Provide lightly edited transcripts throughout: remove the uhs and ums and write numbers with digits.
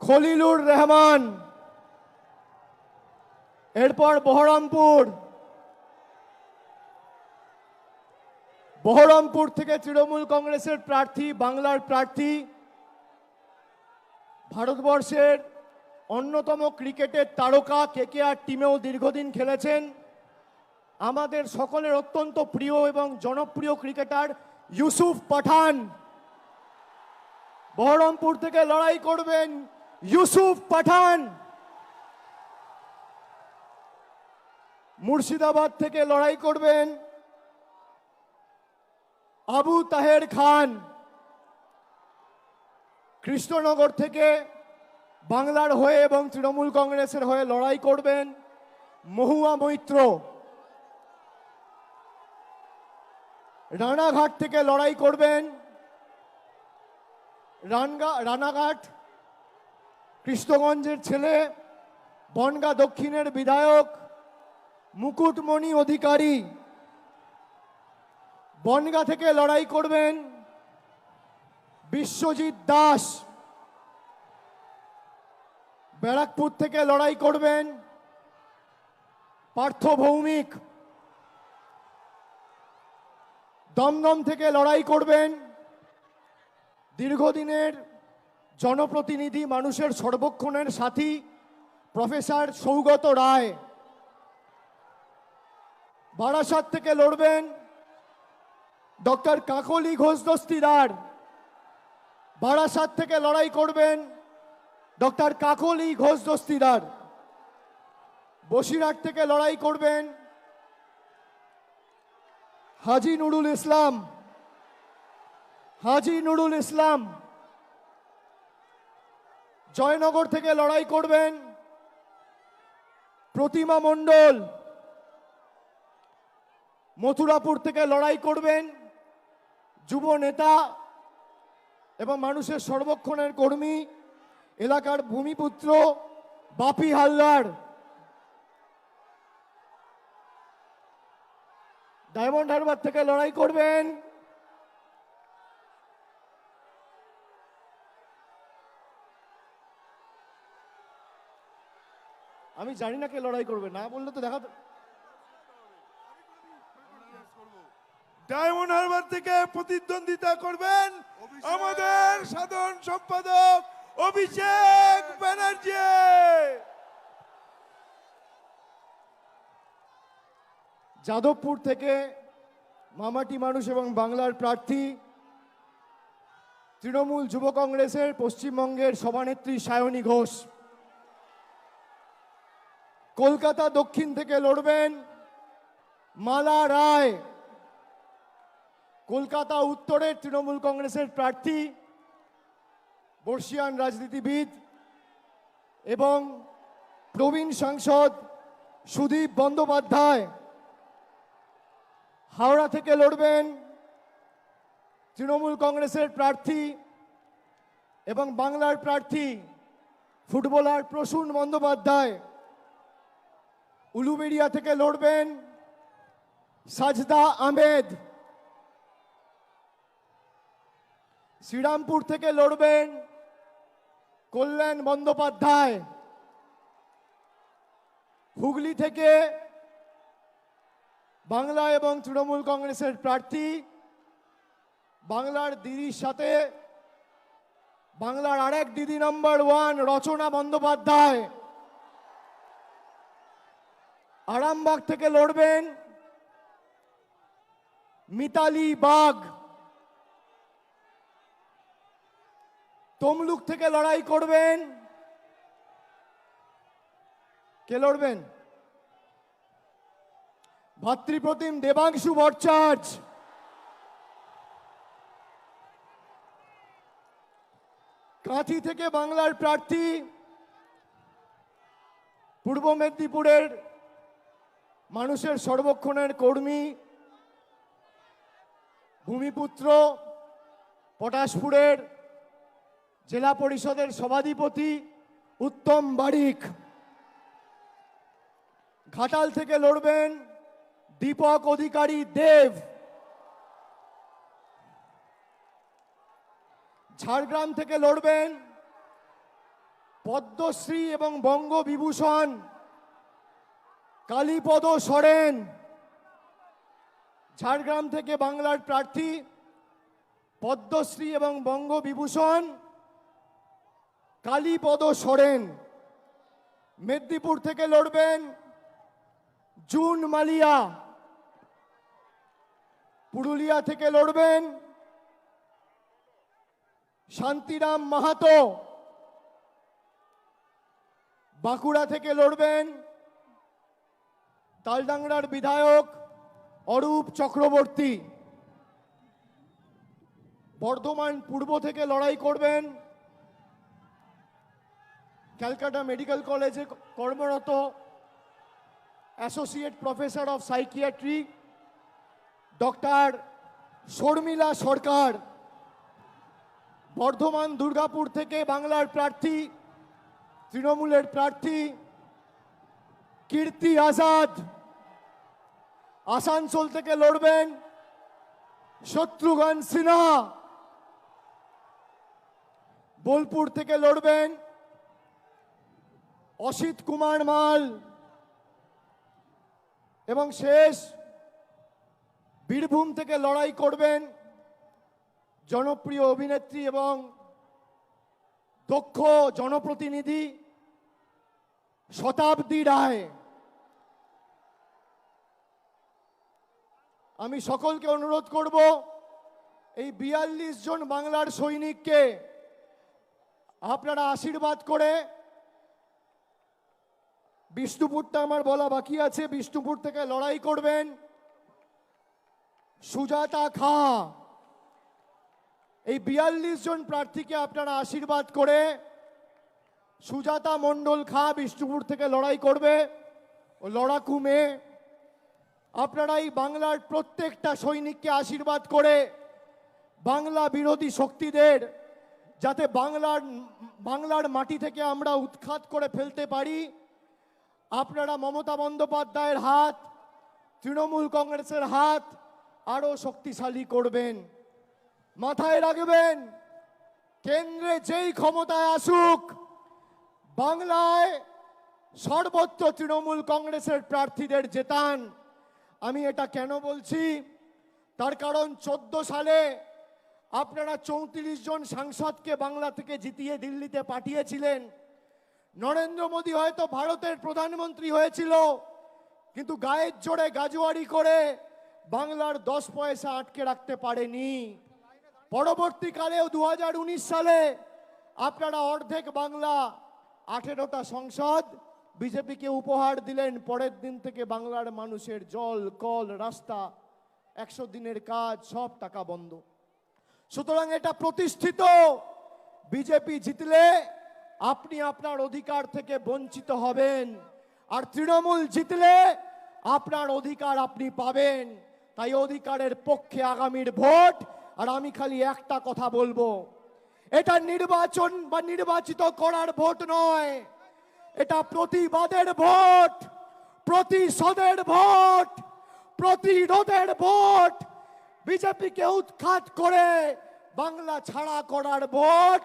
খলিলুর রহমান, এরপর বহরমপুর থেকে তৃণমূল কংগ্রেসের প্রার্থী, বাংলার প্রার্থী, ভারতবর্ষের অন্যতম ক্রিকেটের তারকা, কেকেআর টিমেও দীর্ঘদিন খেলেছেন, আমাদের সকলের অত্যন্ত প্রিয় এবং জনপ্রিয় ক্রিকেটার ইউসুফ পাঠান। বহরমপুর থেকে লড়াই করবেন ইউসুফ পাঠান। মুর্শিদাবাদ থেকে লড়াই করবেন আবু তাহের খান। কৃষ্ণনগর থেকে বাংলার হয়ে এবং তৃণমূল কংগ্রেসের হয়ে লড়াই করবেন মহুয়া মৈত্র। রানাঘাট থেকে লড়াই করবেন রানাঘাট কৃষ্ণগঞ্জের ছেলে, বনগাঁ দক্ষিণের বিধায়ক মুকুটমণি অধিকারী। বনগাঁ থেকে লড়াই করবেন বিশ্বজিৎ দাস। ব্যারাকপুর থেকে লড়াই করবেন পার্থ ভৌমিক। দমদম থেকে লড়াই করবেন দীর্ঘদিনের জনপ্রতিনিধি, মানুষের সর্বক্ষণের সাথী প্রফেসর সৌগত রায়। বারাসাত থেকে লড়বেন ডক্টর কাকলি ঘোষ দস্তিদার। বারাসাত থেকে লড়াই করবেন ডক্টর কাকলি ঘোষ দস্তিদার। বসিরহাট থেকে লড়াই করবেন হাজি নুরুল ইসলাম। জয়নগর থেকে লড়াই করবেন প্রতিমা মণ্ডল। মথুরাপুর থেকে লড়াই করবেন যুব নেতা এবং মানুষের সর্বক্ষণের কর্মী, এলাকার ভূমিপুত্র বাপি হালদার। ডায়মন্ড হারবার থেকে লড়াই করবেন আমি জানি না কে লড়াই করবে, না বললে তো দেখা। ডায়মন্ড হারবার থেকে প্রতিদ্বন্দ্বিতা করবেন আমাদের সাধারণ সম্পাদক অভিষেক ব্যানার্জি। যাদবপুর থেকে মামাটি মানুষ এবং বাংলার প্রার্থী, তৃণমূল যুব কংগ্রেসের পশ্চিমবঙ্গের সভানেত্রী সায়নী ঘোষ। কলকাতা দক্ষিণ থেকে লড়বেন মালা রায়। কলকাতা উত্তরের তৃণমূল কংগ্রেসের প্রার্থী, বর্ষিয়ান রাজনীতিবিদ এবং প্রবীণ সাংসদ সুদীপ বন্দ্যোপাধ্যায়। হাওড়া থেকে লড়বেন তৃণমূল কংগ্রেসের প্রার্থী এবং বাংলার প্রার্থী ফুটবলার প্রসূন বন্দ্যোপাধ্যায়। উলুবেড়িয়া থেকে লড়বেন সাজদা আহমেদ। শ্রীরামপুর থেকে লড়বেন কল্যাণ বন্দ্যোপাধ্যায়। হুগলি থেকে বাংলা এবং তৃণমূল কংগ্রেসের প্রার্থী, বাংলার দিদির সাথে বাংলার আরেক দিদি নম্বর 1 রচনা বন্দ্যোপাধ্যায়। আরামবাগ থেকে লড়বেন মিতালি বাগ। তমলুক থেকে লড়াই করবেন, কে লড়বেন? ভাতৃপ্রতিম দেবাংশু ভট্টাচার্য। কাঁথি থেকে বাংলার প্রার্থী, পূর্ব মেদিনীপুরের মানুষের সর্বক্ষণের কর্মী, ভূমিপুত্র, পটাশপুরের জেলা পরিষদের সভাধিপতি উত্তম বারিক। ঘাটাল থেকে লড়বেন দীপক অধিকারী দেব। ঝাড়গ্রাম থেকে লড়বেন পদ্মশ্রী এবং বঙ্গবিভূষণ কালীপদ সরেন, ঝাড়গ্রাম থেকে বাংলার প্রার্থী পদ্মশ্রী এবং বঙ্গবিভূষণ কালীপদ সরেন। মেদিনীপুর থেকে লড়বেন জুন মালিয়া, পুরুলিয়া থেকে লড়বেন শান্তিরাম মাহাতো, বাঁকুড়া থেকে লড়বেন তালডাংরার বিধায়ক অরূপ চক্রবর্তী, বর্ধমান পূর্ব থেকে লড়াই করবেন ক্যালকাটা মেডিকেল কলেজে কর্মরত associate professor of psychiatry doctor Sharmila Sarkar. Bardhaman Durgapur থেকে বাংলার প্রার্থী তৃণমূলের প্রার্থী কীর্তি আজাদ। আসানসোল থেকে লড়বেন শত্রুঘ্ন সিনহা, বোলপুর থেকে লড়বেন অসিত কুমার মাল এবং শেষ বীরভূম থেকে লড়াই করবেন জনপ্রিয় অভিনেত্রী এবং দক্ষ জনপ্রতিনিধি শতাব্দী রায়। আমি সকলকে অনুরোধ করব এই ৪২ জন বাংলার সৈনিককে আপনারা আশীর্বাদ করে, বিষ্ণুপুরটা আমার বলা বাকি আছে, বিষ্ণুপুর থেকে লড়াই করবেন সুজাতা খা। এই ৪২ জন প্রার্থীকে আপনারা আশীর্বাদ করে সুজাতা মণ্ডল খা বিষ্ণুপুর থেকে লড়াই করবে, ও লড়াকু মেয়ে। আপনারা এই বাংলার প্রত্যেকটা সৈনিককে আশীর্বাদ করে বাংলা বিরোধী শক্তিদের যাতে বাংলার মাটি থেকে আমরা উৎখাত করে ফেলতে পারি, আপনারা মমতা বন্দ্যোপাধ্যায়ের হাত, তৃণমূল কংগ্রেসের হাত আরো শক্তিশালী করবেন। মাথায় রাখবেন, কেন্দ্রে যেই ক্ষমতায় আসুক, বাংলায় সর্বত্র তৃণমূল কংগ্রেসের প্রার্থীদের জেতান। আমি এটা কেন বলছি, তার কারণ 14 সালে আপনারা 34 জন সাংসদকে বাংলা থেকে জিতিয়ে দিল্লিতে পাঠিয়েছিলেন। নরেন্দ্র মোদী হয়তো ভারতের প্রধানমন্ত্রী হয়েছিল, কিন্তু গায়ের জোরে গাজুয়ারি করে বাংলার 10 পয়সা আটকে রাখতে পারেনি। পরবর্তীকালেও 2019 সালে আপনারা অর্ধেক বাংলা 18টা সংসদ বিজেপিকে উপহার দিলেন। পরের দিন থেকে বাংলার মানুষের জল, কল, রাস্তা, 100 দিনের কাজ সব টাকা বন্ধ। সুতরাং এটা প্রতিষ্ঠিত, বিজেপি জিতলে আপনি আপনার অধিকার থেকে বঞ্চিত হবেন, আর তৃণমূল জিতলে আপনার অধিকার আপনি পাবেন। তাই অধিকারের পক্ষে আগামীর ভোট। আর আমি খালি একটা কথা বলবো, এটা নির্বাচন বা নির্বাচিত করার ভোট নয়, এটা প্রতিবাদের ভোট, প্রতিশোধের ভোট, প্রতিরোধের ভোট, বিজেপিকে উৎখাত করে বাংলা ছাড়া করার ভোট,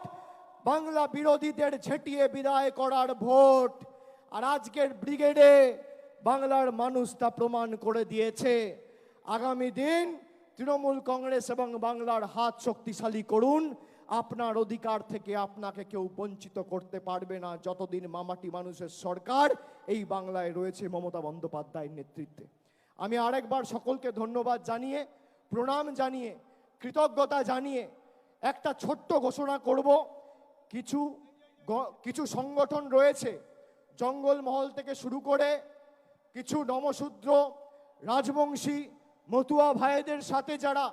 বাংলা বিরোধীদের ঝেঁটিয়ে বিদায় করার ভোট। আর আজকের ব্রিগেডে বাংলার মানুষ তা প্রমাণ করে দিয়েছে। আগামী দিন তৃণমূল কংগ্রেস এবং বাংলার হাত শক্তিশালী করুন। আপনার অধিকার থেকে আপনাকে কেউ বঞ্চিত করতে পারবে না যতদিন মামাটি মানুষের সরকার এই বাংলায় রয়েছে মমতা বন্দ্যোপাধ্যায়ের নেতৃত্বে। আমি আরেকবার সকলকে ধন্যবাদ জানিয়ে, প্রণাম জানিয়ে, কৃতজ্ঞতা জানিয়ে একটা ছোট্ট ঘোষণা করব। কিছু সংগঠন রয়েছে, জঙ্গলমহল থেকে শুরু করে কিছু নমশূদ্র, রাজবংশী, মতুয়া ভাইদের সাথে যারা